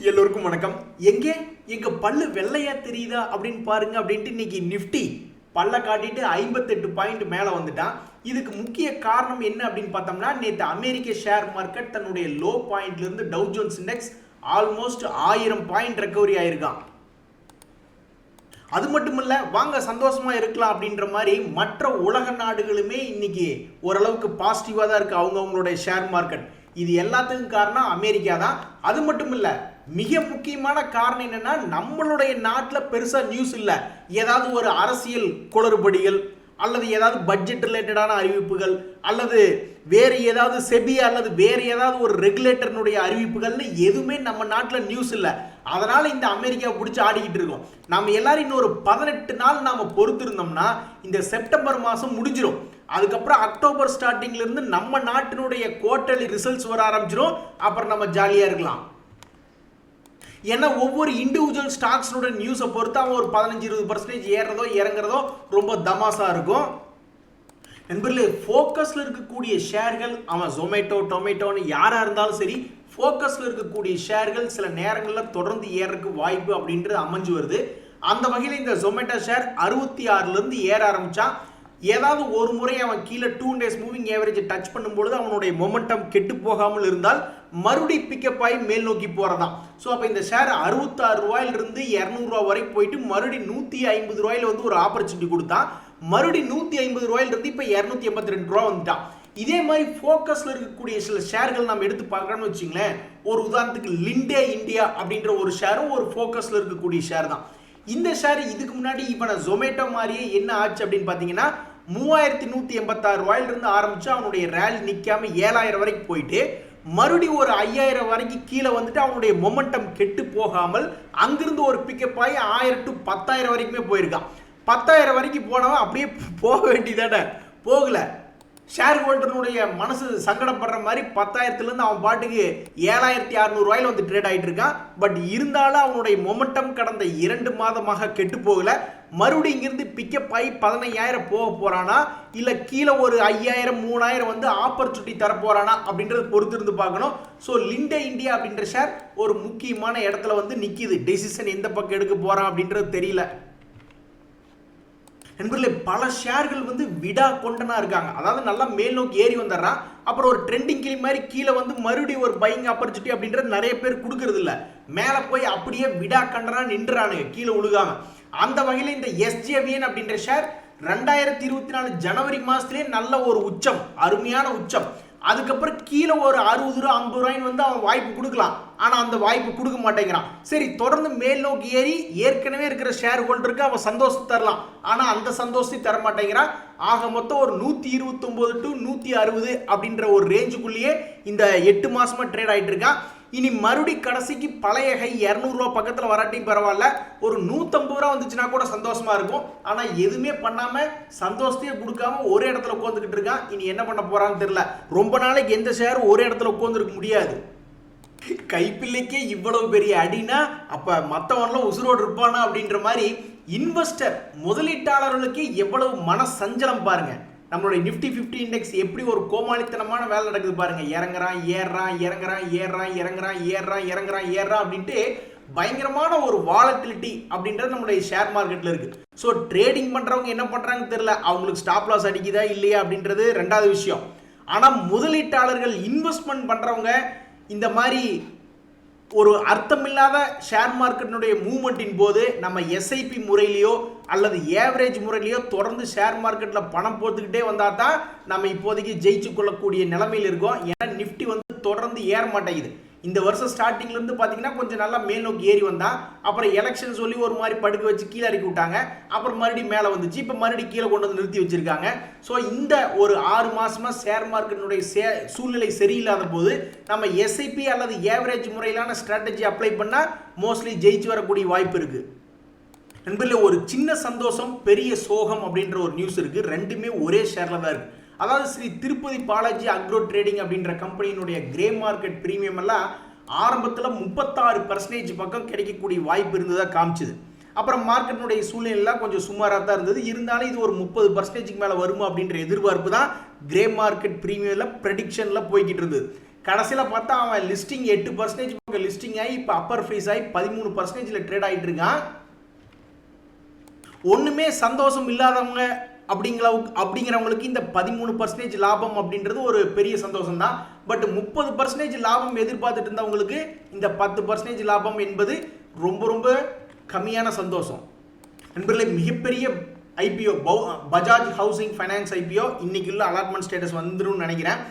எல்லோருக்கும் வணக்கம். எங்க பல்லு வெள்ளையா தெரியுதா அப்படின்னு பாருங்க அப்படின்ட்டு இன்னைக்கு நிஃப்டி பல்ல காட்டிட்டு 58 பாயிண்ட் மேல வந்துட்டான். இதுக்கு முக்கிய காரணம் என்ன அப்படின்னு பார்த்தோம்னா, நேற்று அமெரிக்க ஷேர் மார்க்கெட் தன்னுடைய லோ பாயிண்ட்ல இருந்து Dow Jones index almost 1000 point recovery ஆயிருக்கான். அது மட்டும் இல்ல, வாங்க சந்தோஷமா இருக்கலாம் அப்படின்ற மாதிரி மற்ற உலக நாடுகளுமே இன்னைக்கு ஓரளவுக்கு பாசிட்டிவா தான் இருக்கு அவங்களுடைய ஷேர் மார்க்கெட். இது எல்லாத்துக்கும் காரணம் அமெரிக்கா தான். அது மட்டும் இல்ல, மிக முக்கியமான காரணம் என்னன்னா, நம்மளுடைய நாட்டில் பெருசா நியூஸ் இல்ல. ஏதாவது ஒரு அரசியல் குளறுபடிகள் அல்லது ஏதாவது பட்ஜெட் ரிலேட்டடான அறிவிப்புகள் அல்லது வேறு ஏதாவது செபி அல்லது வேறு ஏதாவது ஒரு ரெகுலேட்டர்னுடைய அறிவிப்புகள்னு எதுவுமே நம்ம நாட்டில் நியூஸ் இல்லை. அதனால இந்த அமெரிக்கா பிடிச்சி ஆடிக்கிட்டு இருக்கோம். நம்ம எல்லாரும் இன்னொரு 18 நாள் நாம பொறுத்திருந்தோம்னா இந்த செப்டம்பர் மாதம் முடிஞ்சிடும். அதுக்கப்புறம் அக்டோபர் ஸ்டார்டிங்ல இருந்து நம்ம நாட்டினுடைய குவார்டர்லி ரிசல்ட்ஸ் வர ஆரம்பிச்சிடும். அப்புறம் நம்ம ஜாலியா இருக்கலாம். ஏன்னா ஒவ்வொரு இண்டிவிஜுவல் ஸ்டாக்ஸோட நியூஸை பொறுத்து அவன் ஒரு 15-20% ஏறதோ இறங்குறதோ ரொம்ப தமாசா இருக்கும். நண்பர்களே, ஃபோக்கஸில் இருக்கக்கூடிய ஷேர்கள், அவன் ஜொமேட்டோ டொமேட்டோன்னு யாராக இருந்தாலும் சரி, ஃபோக்கஸில் இருக்கக்கூடிய ஷேர்கள் சில நேரங்களில் தொடர்ந்து ஏறதுக்கு வாய்ப்பு அப்படின்றது அமைஞ்சு வருது. அந்த வகையில் இந்த ஜொமேட்டோ ஷேர் 66லேருந்து ஏற ஆரம்பித்தான். ஏதாவது ஒரு முறை அவன் கீழே 2 days மூவிங் ஏவரேஜ் டச் பண்ணும்பொழுது அவனுடைய மொமெண்டம் கெட்டு போகாமல் இருந்தால் மறுபடி பிக்கப் ஆகி மேல் நோக்கி போறதான். ஸோ அப்போ இந்த ஷேர் 66 ரூபாயிலிருந்து 200 ரூபா வரைக்கும் போயிட்டு மறுபடி 150 ரூபாயில வந்து ஒரு ஆப்பர்ச்சுனிட்டி கொடுத்தான். மறுபடி 150 ரூபாயிலிருந்து இப்போ 282 ரூபா வந்துட்டான். இதே மாதிரி ஃபோக்கஸில் இருக்கக்கூடிய சில ஷேர்கள் நம்ம எடுத்து பார்க்கணும்னு வச்சுங்களேன். ஒரு உதாரணத்துக்கு லிண்டே இந்தியா அப்படின்ற ஒரு ஷேரும் ஒரு ஃபோக்கஸில் இருக்கக்கூடிய ஷேர் தான். இந்த ஷேர் இதுக்கு முன்னாடி இப்போ ஜொமேட்டோ மாதிரியே என்ன ஆச்சு அப்படின்னு பார்த்தீங்கன்னா, 3186 ரூபாயிலிருந்து ஆரம்பிச்சு அவனுடைய ரேலி நிற்காம 7000 வரைக்கும் போயிட்டு மறுபடியும் ஒரு 5000 வரைக்கும் கீழே வந்துட்டு அவனுடைய மொமெண்டம் கெட்டு போகாமல் அங்கிருந்து ஒரு பிக்கப் ஆகி 1000 to 10000 வரைக்குமே போயிருக்கான். 10000 வரைக்கும் போனவன் அப்படியே போக வேண்டியதானே, போகல. ஷேர் ஹோல்டருடைய மனசு சங்கடப்படுற மாதிரி 10,000லேருந்து அவன் பாட்டுக்கு 7600 ரூபாயில வந்து ட்ரேட் ஆகிட்டு இருக்கான். பட் இருந்தாலும் அவனுடைய மொமெண்டம் கடந்த 2 மாதமாக கெட்டு போகல. மறுபடியும் இங்கிருந்து பிக்கப் ஆகி 15000 போக போறானா இல்லை கீழே ஒரு 5000 3000 வந்து ஆப்பர்ச்சுனிட்டி தர போறானா அப்படின்றது பொறுத்து இருந்து பார்க்கணும். ஸோ லிண்டே இந்தியா அப்படின்ற ஷேர் ஒரு முக்கியமான இடத்துல வந்து நிற்கிது. டெசிஷன் எந்த பக்கம் எடுக்க போறான் அப்படின்றது தெரியல. நண்பர்களே, பல ஷேர்கள் வந்து விடா கொண்டனா இருக்காங்க. அதாவது நல்லா மேல் நோக்கி ஏறி வந்துடுறான், அப்புறம் ஒரு ட்ரெண்டிங் கிளி மாதிரி கீழே வந்து மறுபடியும் ஒரு பையிங் ஆப்பர்ச்சுனிட்டி அப்படின்றது நிறைய பேர் கொடுக்கறது இல்லை. மேலே போய் அப்படியே விடா கண்டனா நின்றுறானுங்க கீழே உழுகாம. அந்த வகையில் இந்த எஸ்ஜேவிஎன் அப்படின்ற ஷேர் 2024 ஜனவரி மாதத்துலேயே நல்ல ஒரு உச்சம், அருமையான உச்சம். அதுக்கப்புறம் கீழே ஒரு 60 ரூபா 50 ரூபாய்ன்னு வந்து அவன் வாய்ப்பு கொடுக்கலாம். ஆனால் அந்த வாய்ப்பு கொடுக்க மாட்டேங்கிறான். சரி, தொடர்ந்து மேல் நோக்கி ஏறி ஏற்கனவே இருக்கிற ஷேர் ஹோல்டருக்கு அவன் சந்தோஷம் தரலாம், ஆனால் அந்த சந்தோஷத்தை தர மாட்டேங்கிறான். ஆக மொத்தம் ஒரு 129 to 160 அப்படின்ற ஒரு ரேஞ்சுக்குள்ளேயே இந்த 8 மாசமா ட்ரேட் ஆகிட்டு இருக்கான். இனி மறுபடி கடைசிக்கு பழைய ஹை 200 ரூபா பக்கத்தில் வராட்டியும் பரவாயில்ல, ஒரு 150 ரூபா வந்துச்சுன்னா கூட சந்தோஷமா இருக்கும். ஆனால் எதுவுமே பண்ணாம சந்தோஷத்தையே கொடுக்காம ஒரே இடத்துல உட்காந்துக்கிட்டு இருக்கான். இனி என்ன பண்ண போறான்னு தெரியல. ரொம்ப நாளைக்கு எந்த ஷேரும் ஒரே இடத்துல உட்காந்துருக்க முடியாது. கைப்பிள்ளைக்கே இவ்வளவு பெரிய அடினா அப்ப மற்றவன்லாம் உசுரோடு இருப்பானா அப்படின்ற மாதிரி இன்வெஸ்டர் முதலீட்டாளர்களுக்கு எவ்வளவு மன சஞ்சலம் பாருங்க. நம்மளுடைய நிஃப்டி 50 இண்டெக்ஸ் எப்படி ஒரு கோமாளித்தனமான வேலை நடக்குது பாருங்க. இறங்குறான் ஏறான் இறங்குறான் ஏறான் இறங்குறான் ஏறான் இறங்குறான் ஏறான் அப்படின்ட்டு பயங்கரமான ஒரு வாலட்டிலிட்டி அப்படின்றது நம்மளுடைய ஷேர் மார்க்கெட்ல இருக்கு. ஸோ ட்ரேடிங் பண்றவங்க என்ன பண்றாங்கன்னு தெரியல. அவங்களுக்கு ஸ்டாப் லாஸ் அடிக்குதா இல்லையா அப்படின்றது ரெண்டாவது விஷயம். ஆனா முதலீட்டாளர்கள் இன்வெஸ்ட்மெண்ட் பண்றவங்க இந்த மாதிரி ஒரு அர்த்தமில்லாத ஷேர் மார்க்கெட்டினுடைய மூவ்மெண்ட்டின் போது நம்ம எஸ்ஐபி முறையிலையோ அல்லது ஏவரேஜ் முறையிலையோ தொடர்ந்து ஷேர் மார்க்கெட்டில் பணம் போட்டுக்கிட்டே வந்தால் தான் நம்ம இப்போதைக்கு ஜெயிச்சு கொள்ளக்கூடிய நிலைமையில் இருக்கோம். ஏன்னா நிஃப்டி வந்து தொடர்ந்து ஏற மாட்டேங்குது. இந்த வருஷம் ஸ்டார்டிங்லேருந்து பார்த்தீங்கன்னா கொஞ்சம் நல்லா மேல் நோக்கி ஏறி வந்தான். அப்புறம் எலெக்ஷன் சொல்லி ஒரு மாதிரி படுக்க வச்சு கீழே இறக்கி விட்டாங்க. அப்புறம் மறுபடியும் மேலே வந்துச்சு. இப்போ மறுபடியும் கீழே கொண்டு வந்து நிறுத்தி வச்சிருக்காங்க. ஸோ இந்த ஒரு 6 மாசமா ஷேர் மார்க்கெட்டினுடைய சூழ்நிலை சரியில்லாத போது நம்ம எஸ்ஐபி அல்லது ஏவரேஜ் முறையிலான ஸ்ட்ராட்டஜி அப்ளை பண்ணால் மோஸ்ட்லி ஜெயிச்சு வரக்கூடிய வாய்ப்பு இருக்கு. நண்பர்களே, ஒரு சின்ன சந்தோஷம் பெரிய சோகம் அப்படின்ற ஒரு நியூஸ் இருக்கு. ரெண்டுமே ஒரே ஷேர்ல தான் இருக்கு. அதாவது ஸ்ரீ திருப்பதி பாலாஜி அக்ரோ ட்ரேடிங் அப்படின்ற கம்பெனியினுடைய கிரே மார்க்கெட் பிரீமியம் எல்லாம் ஆரம்பத்தில் 36% பக்கம் கிடைக்கக்கூடிய வாய்ப்பு இருந்ததாக காமிச்சுது. அப்புறம் மார்க்கெட்டினுடைய சூழ்நிலையெல்லாம் கொஞ்சம் சுமாராக தான் இருந்தது. இருந்தாலும் இது ஒரு 30% மேலே வருமா அப்படின்ற எதிர்பார்ப்பு தான் கிரே மார்க்கெட் பிரீமியமில் ப்ரெடிக்ஷனில் போய்கிட்டு இருந்தது. கடைசியில் பார்த்தா அவன் லிஸ்டிங் 8% லிஸ்டிங் ஆகி இப்போ அப்பர் ஃப்ரீஸ் ஆகி 13% ட்ரேட் ஆகிட்டு இருக்கான். ஒன்றுமே சந்தோஷம் இல்லாதவங்க அப்படிங்கிறவங்களுக்கு இந்த 13% லாபம் அப்படின்றது ஒரு பெரிய சந்தோஷம் தான். பட் 30% லாபம் எதிர்பார்த்துட்டு இருந்தவங்களுக்கு இந்த 10% லாபம் என்பது ரொம்ப ரொம்ப கம்மியான சந்தோஷம். நண்பர்களே, மிகப்பெரிய IPO Bajaj housing finance IPO இன்னைக்கு உள்ள அலாட்மெண்ட் ஸ்டேட்டஸ் வந்துடும் நினைக்கிறேன்.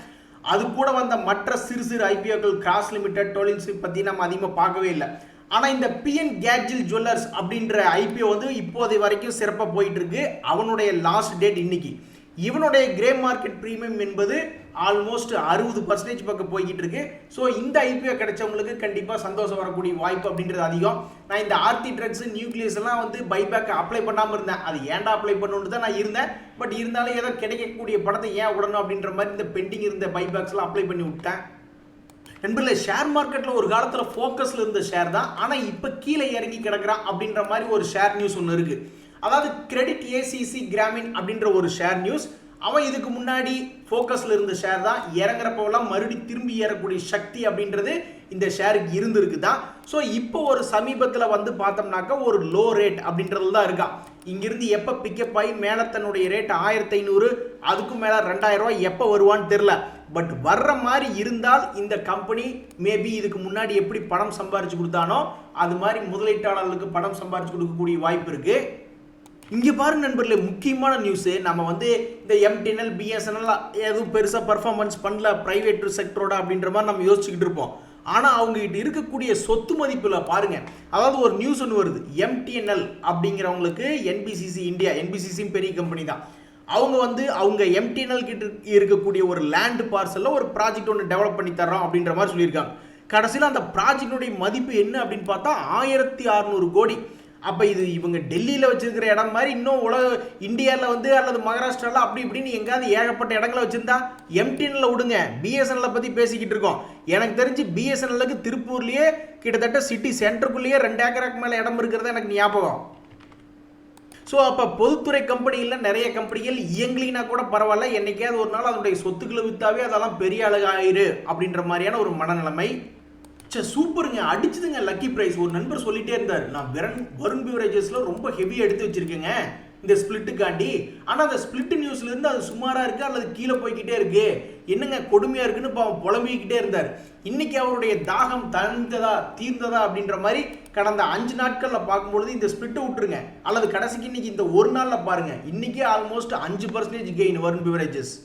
அது கூட வந்த மற்ற சிறு சிறு ஐபிஓக்கள் கிராஸ் லிமிடெட் டோலின்ஸ் பற்றி நம்ம அதிகமாக பார்க்கவே இல்லை. ஆனால் இந்த பிஎன் கேட்ஜில் ஜுவல்லர்ஸ் அப்படின்ற ஐபிஓ வந்து இப்போதை வரைக்கும் சிறப்பாக போயிட்டு இருக்கு. அவனுடைய லாஸ்ட் டேட் இன்னைக்கு. இவனுடைய கிரே மார்க்கெட் ப்ரீமியம் என்பது ஆல்மோஸ்ட் 60% பக்கம் போய்கிட்டு இருக்கு. ஸோ இந்த ஐபிஓ கிடைச்சவங்களுக்கு கண்டிப்பாக சந்தோஷம் வரக்கூடிய வாய்ப்பு அப்படின்றது அதிகம். நான் இந்த ஆர்த்தி ட்ரக்ஸ் நியூக்ளியஸ் எல்லாம் வந்து பைபேக் அப்ளை பண்ணாமல் இருந்தேன். அது ஏன்டா அப்ளை பண்ணணுன்னு தான் நான் இருந்தேன். பட் இருந்தாலும் ஏதோ கிடைக்கக்கூடிய பணத்தை ஏன் விடணும் அப்படின்ற மாதிரி இந்த பெண்டிங் இருந்த பைபேக்ஸ்லாம் அப்ளை பண்ணி விட்டேன். நண்பர்களே, ஷேர் மார்க்கெட்டில் ஒரு காலத்தில் ஃபோக்கஸில் இருந்த ஷேர் தான், ஆனால் இப்போ கீழே இறங்கி கிடக்கிறான் அப்படின்ற மாதிரி ஒரு ஷேர் நியூஸ் ஒன்று இருக்குது. அதாவது கிரெடிட் ஏசிசி கிராமின் அப்படின்ற ஒரு ஷேர் நியூஸ். அவன் இதுக்கு முன்னாடி ஃபோக்கஸில் இருந்த ஷேர் தான், இறங்குறப்போலாம் மறுபடி திரும்பி ஏறக்கூடிய சக்தி அப்படின்றது இந்த ஷேருக்கு இருந்திருக்கு தான். ஸோ இப்போ ஒரு சமீபத்தில் வந்து பார்த்தோம்னாக்கா ஒரு லோ ரேட் அப்படின்றது தான் இருக்கா. இங்கிருந்து எப்போ பிக்கப் ஆகி மேலே தன்னுடைய ரேட் 1500 அதுக்கும் மேலே 2000 ரூபாய் எப்போ வருவான்னு தெரில. பட் வர்ற மாதிரி இருந்தால் இந்த கம்பெனி மேபி இதுக்கு முன்னாடி எப்படி பணம் சம்பாரிச்சு கொடுத்தானோ அது மாதிரி முதலீட்டாளர்களுக்கு பணம் சம்பாரிச்சு கொடுக்கக்கூடிய வாய்ப்பு இருக்குது. இங்கே பாருங்க நண்பர்களே, முக்கியமான நியூஸு. நம்ம வந்து இந்த எம்டிஎன்எல் பிஎஸ்என்எல் எதுவும் பெருசாக பர்ஃபார்மன்ஸ் பண்ணல ப்ரைவேட் செக்டரோட அப்படின்ற மாதிரி நம்ம யோசிச்சுக்கிட்டு இருப்போம். ஆனால் அவங்ககிட்ட இருக்கக்கூடிய சொத்து மதிப்பில் பாருங்க. அதாவது ஒரு நியூஸ் ஒன்று வருது, எம்டிஎன்எல் அப்படிங்கிறவங்களுக்கு என்பிசிசி இந்தியா, என்பிசிசியும் பெரிய கம்பெனி தான், அவங்க எம்டிஎன்எல் கிட்ட இருக்கக்கூடிய ஒரு லேண்ட் பார்சலில் ஒரு ப்ராஜெக்ட் ஒன்று டெவலப் பண்ணி தர்றோம் அப்படின்ற மாதிரி சொல்லியிருக்காங்க. கடைசியில் அந்த ப்ராஜெக்டுடைய மதிப்பு என்ன அப்படின்னு பார்த்தா 1600 கோடி. அப்போ இது இவங்க டெல்லியில் வச்சிருக்கிற இடம் மாதிரி இன்னும் இந்தியாவில் வந்து அல்லது மகாராஷ்டிராவில் அப்படி இப்படின்னு எங்கேயாவது ஏகப்பட்ட இடங்களை வச்சிருந்தா எம்டிஎன்எல்ல விடுங்க. பிஎஸ்என்எல்லை பற்றி பேசிக்கிட்டு இருக்கோம். எனக்கு தெரிஞ்சு பிஎஸ்என்எல்லுக்கு திருப்பூர்லேயே கிட்டத்தட்ட சிட்டி சென்டருக்குள்ளேயே 2 ஏக்கருக்கு மேலே இடம் இருக்கிறது எனக்கு ஞாபகம். ஸோ அப்போ பொதுத்துறை கம்பெனிகளில் நிறைய கம்பெனிகள் இயங்கலினா கூட பரவாயில்ல, என்னைக்காவது ஒரு நாள் அதனுடைய சொத்துக்களை விற்றாவே அதெல்லாம் பெரிய அழகாயிரு அப்படின்ற மாதிரியான ஒரு மனநிலைமை. சூப்பருங்க, அடிச்சுதுங்க லக்கி பிரைஸ். ஒரு நண்பர் சொல்லிட்டே இருந்தார், நான் வருண் பிவரேஜஸ்ல ரொம்ப ஹெவியாக எடுத்து வச்சிருக்கேங்க இந்த ஸ்பிளிட்டுக்காண்டி. ஆனால் அந்த ஸ்பிளிட் நியூஸ்ல இருந்து அது சுமாராக இருக்கு அல்லது கீழே போய்கிட்டே இருக்கு, என்னங்க கொடுமையா இருக்குன்னு அவன் புலம்பிக்கிட்டே இருந்தார். இன்னைக்கு அவருடைய தாகம் தீர்ந்ததா அப்படின்ற மாதிரி கடந்த 5 நாட்கள்ல பார்க்கும்பொழுது இந்த ஸ்பிளிட்டை விட்டுருங்க அல்லது கடைசிக்கு இன்னைக்கு இந்த ஒரு நாள்ல பாருங்க, இன்னைக்கே ஆல்மோஸ்ட் 5% கெயின் வருண் பிவரேஜஸ்.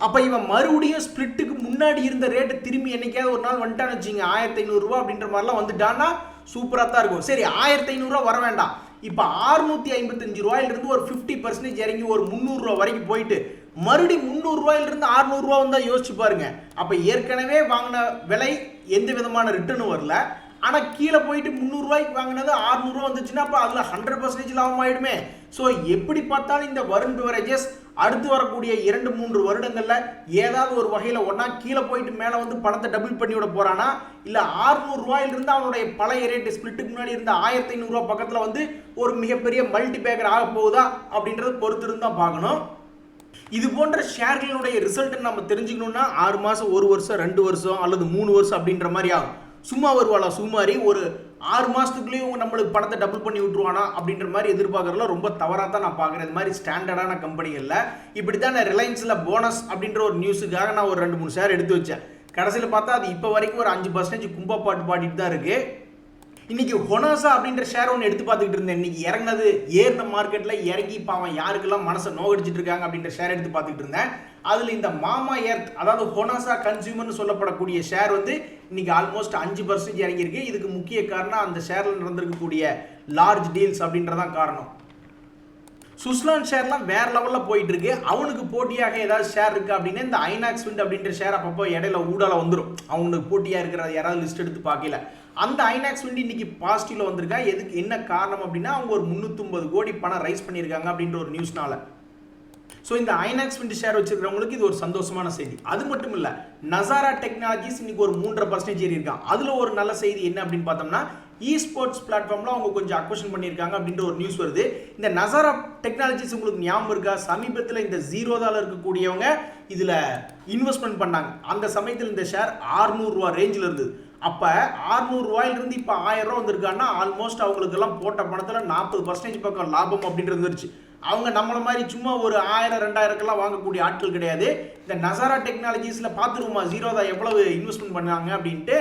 அப்போ இவன் மறுபடியும் ஸ்பிளிட்டுக்கு முன்னாடி இருந்த ரேட்டு திரும்பி என்னைக்காவது ஒரு நாள் வந்துட்டான்னு வச்சுங்க 1500 ரூபா அப்படின்ற மாதிரிலாம் வந்துட்டான்னா சூப்பராக தான் இருக்கும். சரி, 1500 ரூபா வர வேண்டாம், இப்போ 655 ரூபாயிலிருந்து ஒரு 50% இறங்கி ஒரு 300 ரூபா வரைக்கும் போயிட்டு மறுபடியும் 300 ரூபாயிலிருந்து 600 ரூபா வந்தால் யோசிச்சு பாருங்க. அப்போ ஏற்கனவே வாங்கின விலை எந்த விதமான ரிட்டர்னும் வரல, ஆனால் கீழே போயிட்டு 300 ரூபாய்க்கு வாங்கினது 600 ரூபா வந்துச்சுன்னா அப்போ அதில் 100% லாபம் ஆயிடுமே. ஸோ எப்படி பார்த்தாலும் இந்த வருண் பிவரேஜஸ் அடுத்து வரக்கூடிய 2-3 வருடங்களில் ஏதாவது ஒரு வகையில் ஒன்றா கீழே போயிட்டு மேலே வந்து பணத்தை டபுள் பண்ணி விட போகிறானா, இல்லை 600 ரூபாயிலிருந்து அவனுடைய பழைய ரேட்டு ஸ்பிளிட்டுக்கு முன்னாடி இருந்த 1500 ரூபா பக்கத்தில் வந்து ஒரு மிகப்பெரிய மல்டி பேக்கர் ஆக போகுதா அப்படின்றது பொறுத்திருந்து தான் பார்க்கணும். இது போன்ற ஷேர்களுடைய ரிசல்ட்டை நம்ம தெரிஞ்சுக்கணும்னா 6 மாதம், 1 வருஷம், 2 வருஷம் அல்லது 3 வருஷம் அப்படின்ற மாதிரி ஆகும். சும்மா வருவாளா சும்மாரி ஒரு 6 மாதத்துக்குள்ளேயும் நம்மளுக்கு பணத்தை டபுள் பண்ணி விட்டுருவானா அப்படின்ற மாதிரி எதிர்பார்க்கறதுல ரொம்ப தவறாக தான் நான் பார்க்குறேன். இது மாதிரி ஸ்டாண்டர்டான கம்பெனிகளில் இப்படி தான் நான் ரிலையன்ஸில் போனஸ் அப்படின்ற ஒரு நியூஸுக்காக நான் ஒரு 2-3 ஷேர் எடுத்து வச்சேன். கடைசியில் பார்த்தா அது இப்போ வரைக்கும் ஒரு 5% கும்பா பாடிட்டு தான் இருக்குது. இன்னைக்கு ஹொனாசா அப்படின்ற ஷேர் ஒன்று எடுத்து பார்த்துக்கிட்டு இருந்தேன். இன்னைக்கு ஏறின மார்க்கெட்டில் இறங்கி இப்போ அவன் யாருக்கெல்லாம் மனசை நோகடிச்சிட்டு இருக்காங்க அப்படின்ற ஷேர் எடுத்து பார்த்துக்கிட்டு இருந்தேன். அதில் இந்த மாமா எர்த் அதாவது ஹொனாசா கன்சியூமர்னு சொல்லப்படக்கூடிய ஷேர் வந்து இன்னைக்கு ஆல்மோஸ்ட் 5% இறங்கியிருக்கு. இதுக்கு முக்கிய காரணம் அந்த ஷேரில் நடந்திருக்கக்கூடிய லார்ஜ் டீல்ஸ் அப்படின்றதான் காரணம். சுஸ்லான் ஷேர்லாம் வேற லெவலில் போயிட்டு இருக்கு. அவனுக்கு போட்டியாக ஏதாவது ஷேர் இருக்கு அப்படின்னா இந்த ஐநாக்ஸ் விண்ட் அப்படின்ற ஷேர் அப்பப்போ இடையில ஊடால வந்துடும். அவனுக்கு போட்டியாக இருக்கிற யாராவது லிஸ்ட் எடுத்து பார்க்கல. அந்த ஐநாக்ஸ் விண்ட் இன்னைக்கு பாசிட்டிவ்ல வந்திருக்கா. எதுக்கு என்ன காரணம் அப்படின்னா அவங்க ஒரு 350 கோடி பணம் ரைஸ் பண்ணியிருக்காங்க அப்படின்ற ஒரு நியூஸ்னால. ஸோ இந்த ஐநாக்ஸ் விண்ட் ஷேர் வச்சிருக்கிறவங்களுக்கு இது ஒரு சந்தோஷமான செய்தி. அது மட்டும் இல்ல, நசாரா டெக்னாலஜிஸ் இன்னைக்கு ஒரு 3.5% ஏறி இருக்கான். அதுல ஒரு நல்ல செய்தி என்ன அப்படின்னு பார்த்தோம்னா, ஸ்போர்ட்ஸ் பிளாட்ஃபார்ம்ல அவங்க கொஞ்சம் அக்வசிஷன் பண்ணியிருக்காங்க அப்படின்ற ஒரு நியூஸ் வருது. இந்த நசாரா டெக்னாலஜிஸ் உங்களுக்கு ஞாபகம் இருக்கா? சமீபத்தில் இந்த ஜீரோதால இருக்கக்கூடியவங்க இதுல இன்வெஸ்ட்மெண்ட் பண்ணாங்க. அந்த சமயத்தில் இந்த ஷேர் 600 ரூபா ரேஞ்சில் இருந்தது. அப்ப 600 ரூபாயிலிருந்து இப்ப 1000 ரூபா வந்திருக்காங்கன்னா ஆல்மோஸ்ட் அவங்களுக்கு எல்லாம் போட்ட பணத்துல 40% பக்கம் லாபம் அப்படின்றது வந்துருச்சு. அவங்க நம்மள மாதிரி சும்மா ஒரு 1000 2000 வாங்கக்கூடிய ஆட்கள் கிடையாது. இந்த நசாரா டெக்னாலஜிஸ்ல பார்த்துருவோமா ஜீரோதா எவ்வளவு இன்வெஸ்ட்மெண்ட் பண்ணாங்க அப்படின்ட்டு.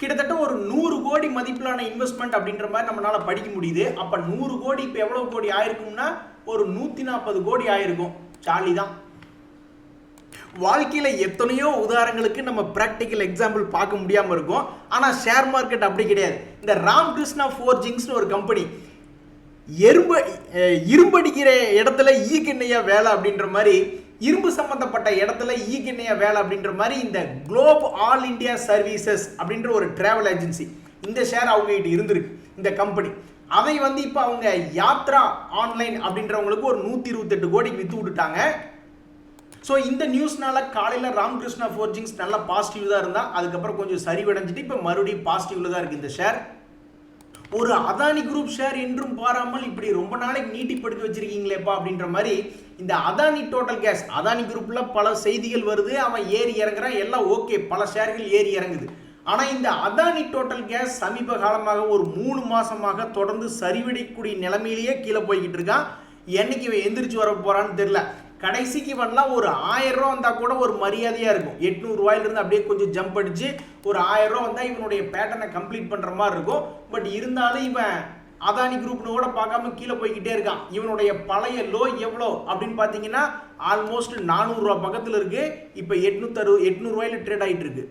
கிட்டத்தட்ட ஒரு 100 கோடி மதிப்பிலான இன்வெஸ்ட்மெண்ட் அப்படின்ற மாதிரி நம்மளால படிக்க முடியுது. அப்ப 100 கோடி இப்ப எவ்வளவு கோடி ஆயிருக்கும்னா ஒரு 140 கோடி ஆயிருக்கும். சாலி தான். வாழ்க்கையில எத்தனையோ உதாரணங்களுக்கு நம்ம பிராக்டிக்கல் எக்ஸாம்பிள் பார்க்க முடியாம இருக்கும். ஆனா ஷேர் மார்க்கெட் அப்படி கிடையாது. இந்த ராமகிருஷ்ணா ஃபோர்ஜிங்ஸ்னு ஒரு கம்பெனி, இரும்படிக்கிற இடத்துல ஈக்கெண்ணையா வேலை அப்படின்ற மாதிரி, இரும்பு சம்பந்தப்பட்ட இடத்துல ஈக்கெண்ணையா வேலை அப்படின்ற மாதிரி இந்த குளோப் ஆல் இந்தியா சர்வீசஸ் அப்படின்ற ஒரு டிராவல் ஏஜென்சி, இந்த ஷேர் அவங்க கிட்ட இருந்திருக்கு இந்த கம்பெனி. அதை வந்து இப்போ அவங்க யாத்ரா ஆன்லைன் அப்படின்றவங்களுக்கு ஒரு 128 கோடிக்கு வித்து விட்டுட்டாங்க. ஸோ இந்த நியூஸ்னால காலையில் ராமகிருஷ்ணா ஃபோர்ஜிங்ஸ் நல்லா பாசிட்டிவ் தான் இருந்தா, அதுக்கப்புறம் கொஞ்சம் சரிவடைஞ்சிட்டு இப்போ மறுபடியும் பாசிட்டிவ்ல தான் இருக்கு இந்த ஷேர். ஒரு அதானி குரூப் ஷேர் என்றும் பாராமல் இப்படி ரொம்ப நாளைக்கு நீட்டிப்படுத்தி வச்சிருக்கீங்களேப்பா அப்படின்ற மாதிரி இந்த அதானி டோட்டல் கேஸ், அதானி குரூப்ல பல செய்திகள் வருது, அவன் ஏறி இறங்குறான், எல்லாம் ஓகே, பல ஷேர்கள் ஏறி இறங்குது. ஆனா இந்த அதானி டோட்டல் கேஸ் சமீப காலமாக ஒரு 3 மாசமாக தொடர்ந்து சரிவடைக்கூடிய நிலைமையிலேயே கீழே போய்கிட்டு இருக்கான். என்னைக்கு இவன் எந்திரிச்சு வர போறான்னு தெரியல. கடைசிக்கு வரலாம் ஒரு 1000 ரூபா வந்தா கூட ஒரு மரியாதையா இருக்கும். 800 ரூபாயிலிருந்து அப்படியே கொஞ்சம் ஜம்ப் அடிச்சு ஒரு 1000 ரூபா வந்தா இவனுடைய பேட்டர்னை கம்ப்ளீட் பண்ற மாதிரி இருக்கும். பட் இருந்தாலும் இவன் அதானி குரூப்னு கூட பார்க்காம கீழே போய்கிட்டே இருக்கான். இவனுடைய பழைய லோ எவ்வளோ அப்படின்னு பார்த்தீங்கன்னா ஆல்மோஸ்ட் 400 ரூபா பக்கத்தில் இருக்கு. இப்போ 800 ரூபாயில ட்ரேட் ஆகிட்டு இருக்கு.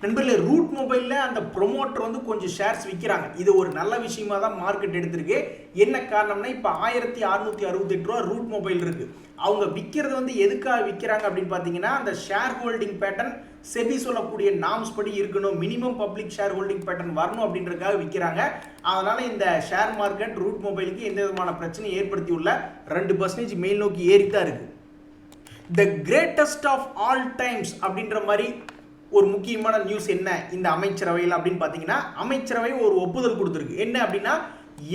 நண்பர்களே, ரூட் மொபைலில் அந்த ப்ரொமோட்டர் வந்து கொஞ்சம் ஷேர்ஸ் விற்கிறாங்க. இது ஒரு நல்ல விஷயமா தான் மார்க்கெட் எடுத்திருக்கு. என்ன காரணம்னா இப்போ 1668 ரூபா ரூட் மொபைல் இருக்கு. அவங்க விற்கிறது வந்து எதுக்காக விற்கிறாங்க அப்படின்னு பார்த்தீங்கன்னா, அந்த ஷேர் ஹோல்டிங் பேட்டர்ன் செபி சொல்லக்கூடிய நாம்ஸ் படி இருக்கணும், minimum public share holding pattern வரணும் அப்படின்றதுக்காக விற்கிறாங்க. அதனால இந்த ஷேர் மார்க்கெட் ரூட் மொபைலுக்கு எந்த விதமான பிரச்சனையும் ஏற்படுத்தி உள்ள 2% மேல் நோக்கி ஏறித்தான் இருக்கு. The greatest of all times அப்படின்ற மாதிரி ஒரு முக்கியமான நியூஸ் என்ன இந்த அமைச்சரவையில் அப்படின்னு பார்த்தீங்கன்னா, அமைச்சரவை ஒரு ஒப்புதல் கொடுத்துருக்கு. என்ன அப்படின்னா,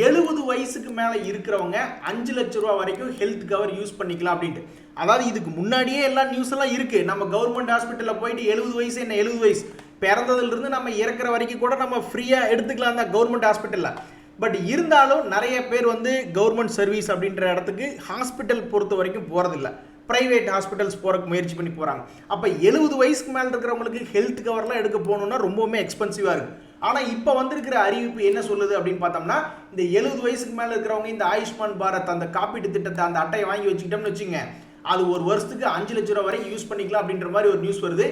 70 வயசுக்கு மேலே இருக்கிறவங்க 5 லட்சம் ரூபா வரைக்கும் ஹெல்த் கவர் யூஸ் பண்ணிக்கலாம் அப்படின்ட்டு. அதாவது இதுக்கு முன்னாடியே எல்லா நியூஸ் எல்லாம் இருக்கு. நம்ம கவர்மெண்ட் ஹாஸ்பிட்டலில் போயிட்டு 70 வயசு என்ன 70 வயசு பிறந்ததுலேருந்து நம்ம இறக்குற வரைக்கும் கூட நம்ம ஃப்ரீயாக எடுத்துக்கலாம் தான் கவர்மெண்ட் ஹாஸ்பிட்டலில். பட் இருந்தாலும் நிறைய பேர் வந்து கவர்மெண்ட் சர்வீஸ் அப்படின்ற இடத்துக்கு ஹாஸ்பிட்டல் பொறுத்த வரைக்கும் போகிறதில்ல, பிரைவேட் ஹாஸ்பிட்டல்ஸ் போகிறக்கு முயற்சி பண்ணி போகிறாங்க. அப்போ 70 வயசுக்கு மேலே இருக்கிறவங்களுக்கு ஹெல்த் கவர்லாம் எடுக்க போகணுன்னா ரொம்பவுமே எக்ஸ்பென்சிவாக இருக்குது. ஆனால் இப்போ வந்திருக்கிற அறிவிப்பு என்ன சொல்லுது அப்படின்னு பார்த்தோம்னா, இந்த 70 வயசுக்கு மேலே இருக்கிறவங்க இந்த ஆயுஷ்மான் பாரத் அந்த காப்பீட்டு திட்டத்தை அந்த அட்டையை வாங்கி வச்சுக்கிட்டோம்னு வச்சுங்க, அது ஒரு வருஷத்துக்கு 5 லட்சம் ரூபா வரைக்கும் யூஸ் பண்ணிக்கலாம் அப்படின்ற மாதிரி ஒரு நியூஸ் வருது.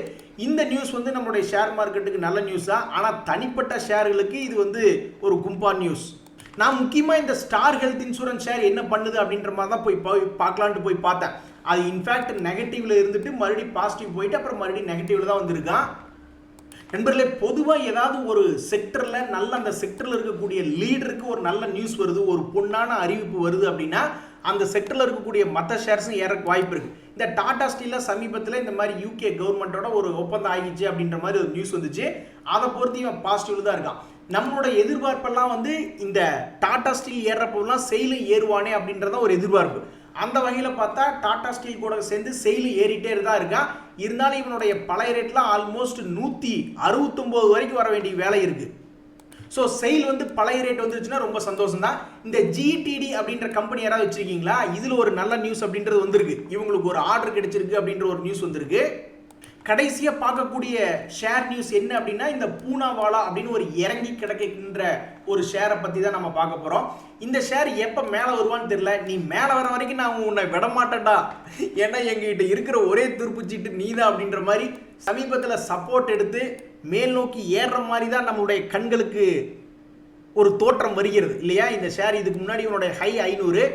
இந்த நியூஸ் வந்து நம்மளுடைய ஷேர் மார்க்கெட்டுக்கு நல்ல நியூஸ் தான். ஆனால் தனிப்பட்ட ஷேர்களுக்கு இது வந்து ஒரு கும்பா நியூஸ். நான் முக்கியமாக இந்த ஸ்டார் ஹெல்த் இன்சூரன்ஸ் ஷேர் என்ன பண்ணுது அப்படின்ற மாதிரி தான் போய் பார்க்கலான்ட்டு போய் பார்த்தேன். அது இன்ஃபேக்ட் நெகட்டிவ்ல இருந்துட்டு மறுபடியும் பாசிட்டிவ் போயிட்டு அப்புறம் மறுபடியும் நெகட்டிவ்ல தான் வந்திருக்கான். நண்பர்களே, பொதுவாக ஏதாவது ஒரு செக்டரில் நல்ல அந்த செக்டரில் இருக்கக்கூடிய லீடருக்கு ஒரு நல்ல நியூஸ் வருது, ஒரு பொன்னான அறிவிப்பு வருது அப்படின்னா அந்த செக்டரில் இருக்கக்கூடிய மற்ற ஷேர்ஸும் ஏறக்கு வாய்ப்பு இருக்குது. இந்த டாடா ஸ்டீலில் சமீபத்தில் இந்த மாதிரி யூகே கவர்மெண்ட்டோட ஒரு ஒப்பந்தம் ஆகிடுச்சு அப்படின்ற மாதிரி ஒரு நியூஸ் வந்துச்சு. அதை பொறுத்து இவன் பாசிட்டிவ்ல தான் இருக்கான். நம்மளோட எதிர்பார்ப்பெல்லாம் வந்து இந்த டாடா ஸ்டீல் ஏறப்போலாம் செயிலும் ஏறுவானே அப்படின்றத ஒரு எதிர்பார்ப்பு. அந்த வகையில் பார்த்தா டாடா ஸ்டீல் கூட சேர்ந்து செயில் ஏறிட்டே தான் இருக்கான். இருந்தாலும் இவனுடைய பழைய ரேட்லாம் ஆல்மோஸ்ட் 169 வரைக்கும் வர வேண்டிய வேலை இருக்கு. ஸோ செயில் வந்து பழைய ரேட் வந்துருச்சுன்னா ரொம்ப சந்தோஷம் தான். இந்த ஜிடிடி அப்படின்ற கம்பெனி யாராவது வச்சிருக்கீங்களா? இதில் ஒரு நல்ல நியூஸ் அப்படின்றது வந்திருக்கு. இவங்களுக்கு ஒரு ஆர்டர் கிடைச்சிருக்கு அப்படின்ற ஒரு நியூஸ் வந்திருக்கு. கடைசியாக பார்க்கக்கூடிய ஷேர் நியூஸ் என்ன அப்படின்னா, இந்த பூனாவாலா அப்படின்னு ஒரு இறங்கி கிடக்கின்ற ஒரு ஷேரை பற்றி தான் நம்ம பார்க்க போகிறோம். இந்த ஷேர் எப்போ மேலே வருவான்னு தெரியல. நீ மேலே வர வரைக்கும் நான் உன்னை விட மாட்டேன்டா, ஏன்னா எங்ககிட்ட இருக்கிற ஒரே துருப்புச்சிட்டு நீதான் அப்படின்ற மாதிரி சமீபத்தில் சப்போர்ட் எடுத்து மேல் நோக்கி ஏறுற மாதிரி தான் நம்மளுடைய கண்களுக்கு ஒரு தோற்றம் வருகிறது இல்லையா? இந்த ஷேர் இதுக்கு முன்னாடி இவனுடைய ஹை 500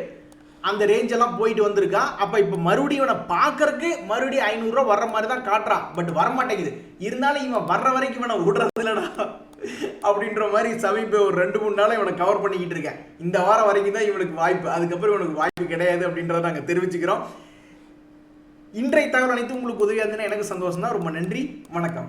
அந்த ரேஞ்செல்லாம் போயிட்டு வந்திருக்கான். அப்போ இப்போ மறுபடியும் இவனை பார்க்கறதுக்கு மறுபடியும் 500 ரூபா வர்ற மாதிரி தான் காட்டுறான். பட் வரமாட்டேங்குது. இருந்தாலும் இவன் வர்ற வரைக்கும் இவனை விடுறது இல்லைடா அப்படின்ற மாதிரி சமீப ஒரு 2-3 நாளாக இவனை கவர் பண்ணிக்கிட்டு இருக்கேன். இந்த வாரம் வரைக்கும் தான் இவனுக்கு வாய்ப்பு, அதுக்கப்புறம் இவனுக்கு வாய்ப்பு கிடையாது அப்படின்றத நாங்கள் தெரிவிச்சுக்கிறோம். இன்றைய தகவல் அனைத்து உங்களுக்கு உதவியாக இருந்ததுன்னா எனக்கு சந்தோஷம் தான். ரொம்ப நன்றி, வணக்கம்.